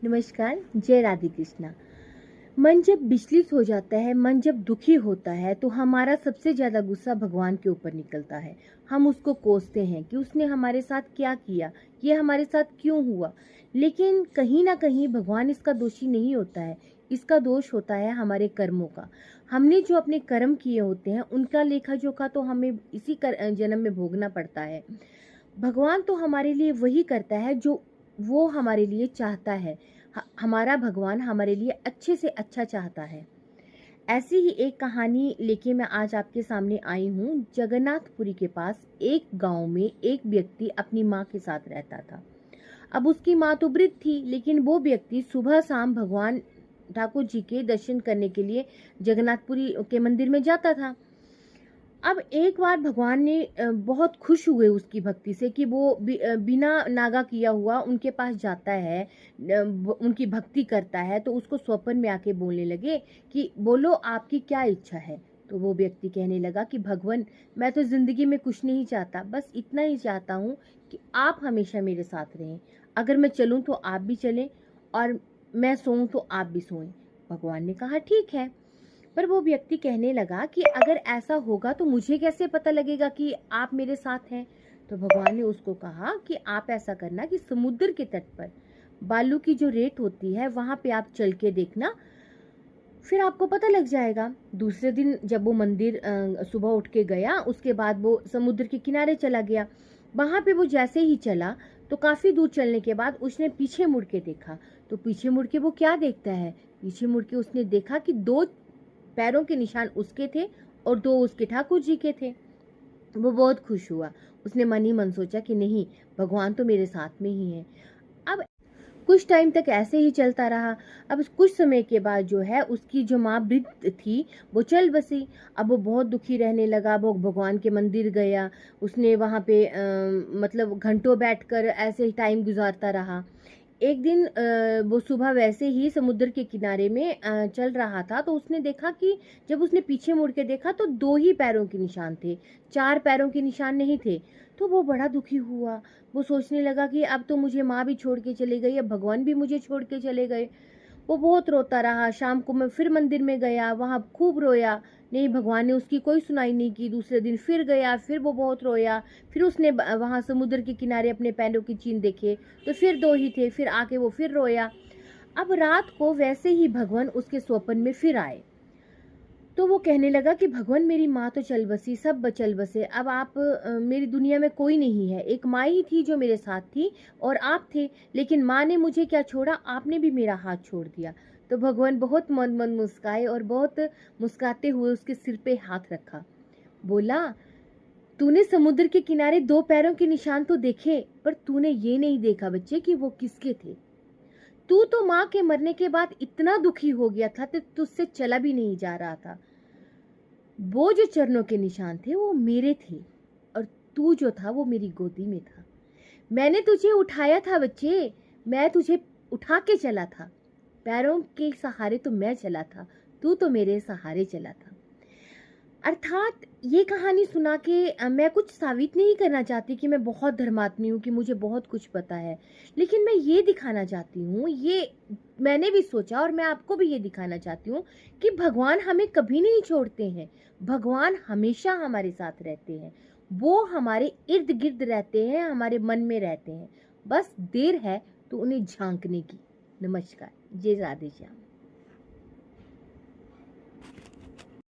नमस्कार। जय राधे कृष्णा। मन जब विचलित हो जाता है, मन जब दुखी होता है तो हमारा सबसे ज़्यादा गुस्सा भगवान के ऊपर निकलता है। हम उसको कोसते हैं कि उसने हमारे साथ क्या किया, ये हमारे साथ क्यों हुआ। लेकिन कहीं ना कहीं भगवान इसका दोषी नहीं होता है, इसका दोष होता है हमारे कर्मों का। हमने जो अपने कर्म किए होते हैं उनका लेखा जोखा तो हमें इसी जन्म में भोगना पड़ता है। भगवान तो हमारे लिए वही करता है जो वो हमारे लिए चाहता है। हमारा भगवान हमारे लिए अच्छे से अच्छा चाहता है। ऐसी ही एक कहानी लेके मैं आज आपके सामने आई हूँ। जगन्नाथपुरी के पास एक गांव में एक व्यक्ति अपनी माँ के साथ रहता था। अब उसकी माँ तो वृद्ध थी, लेकिन वो व्यक्ति सुबह शाम भगवान ठाकुर जी के दर्शन करने के लिए जगन्नाथपुरी के मंदिर में जाता था। अब एक बार भगवान ने बहुत खुश हुए उसकी भक्ति से कि वो बिना नागा किया हुआ उनके पास जाता है, उनकी भक्ति करता है। तो उसको स्वप्न में आके बोलने लगे कि बोलो आपकी क्या इच्छा है। तो वो व्यक्ति कहने लगा कि भगवान, मैं तो ज़िंदगी में कुछ नहीं चाहता, बस इतना ही चाहता हूँ कि आप हमेशा मेरे साथ रहें। अगर मैं चलूँ तो आप भी चलें और मैं सोऊं तो आप भी सोएं। भगवान ने कहा ठीक है। पर वो व्यक्ति कहने लगा कि अगर ऐसा होगा तो मुझे कैसे पता लगेगा कि आप मेरे साथ हैं। तो भगवान ने उसको कहा कि आप ऐसा करना कि समुद्र के तट पर बालू की जो रेत होती है वहां पे आप चल के देखना, फिर आपको पता लग जाएगा। दूसरे दिन जब वो मंदिर सुबह उठ के गया, उसके बाद वो समुद्र के किनारे चला गया। वहां पे वो जैसे ही चला तो काफी दूर चलने के बाद उसने पीछे मुड़ के देखा। तो पीछे मुड़ के वो क्या देखता है, पीछे मुड़ के उसने देखा कि दो पैरों के निशान उसके थे और दो उसके ठाकुर जी के थे। वो बहुत खुश हुआ। उसने मन ही मन सोचा कि नहीं, भगवान तो मेरे साथ में ही है। अब कुछ टाइम तक ऐसे ही चलता रहा। अब कुछ समय के बाद जो है उसकी जो माँ वृद्ध थी वो चल बसी। अब वो बहुत दुखी रहने लगा। वो भगवान के मंदिर गया, उसने वहाँ पे मतलब घंटों बैठकर ऐसे ही टाइम गुजारता रहा। एक दिन वो सुबह वैसे ही समुद्र के किनारे में चल रहा था। तो उसने देखा कि जब उसने पीछे मुड़ के देखा तो दो ही पैरों के निशान थे, चार पैरों के निशान नहीं थे। तो वो बड़ा दुखी हुआ। वो सोचने लगा कि अब तो मुझे माँ भी छोड़ के चली गई, अब भगवान भी मुझे छोड़ के चले गए। वो बहुत रोता रहा। शाम को मैं फिर मंदिर में गया, वहाँ खूब रोया। नहीं, भगवान ने उसकी कोई सुनाई नहीं की। दूसरे दिन फिर गया, फिर वो बहुत रोया। फिर उसने वहाँ समुद्र के किनारे अपने पैरों की चिन्ह देखे तो फिर दो ही थे। फिर आके वो फिर रोया। अब रात को वैसे ही भगवान उसके स्वप्न में फिर आए। तो वो कहने लगा कि भगवान, मेरी माँ तो चल बसी, सब चल बसे, अब आप मेरी दुनिया में कोई नहीं है। एक माँ ही थी जो मेरे साथ थी और आप थे, लेकिन माँ ने मुझे क्या छोड़ा, आपने भी मेरा हाथ छोड़ दिया। तो भगवान बहुत मन मन मुस्काए और बहुत मुस्काते हुए उसके सिर पे हाथ रखा। बोला, तूने समुद्र के किनारे दो पैरों के निशान तो देखे, पर तूने ये नहीं देखा बच्चे कि वो किसके थे। तू तो माँ के मरने के बाद इतना दुखी हो गया था कि तुझसे चला भी नहीं जा रहा था। वो जो चरणों के निशान थे वो मेरे थे और तू जो था वो मेरी गोदी में था। मैंने तुझे उठाया था बच्चे, मैं तुझे उठा के चला था। पैरों के सहारे तो मैं चला था, तू तो मेरे सहारे चला था। अर्थात ये कहानी सुना के मैं कुछ साबित नहीं करना चाहती कि मैं बहुत धर्मात्मी हूँ, कि मुझे बहुत कुछ पता है। लेकिन मैं ये दिखाना चाहती हूँ, ये मैंने भी सोचा और मैं आपको भी ये दिखाना चाहती हूँ कि भगवान हमें कभी नहीं छोड़ते हैं। भगवान हमेशा हमारे साथ रहते हैं। वो हमारे इर्द गिर्द रहते हैं, हमारे मन में रहते हैं। बस देर है तो उन्हें झांकने की। नमस्कार। जय राधे श्याम।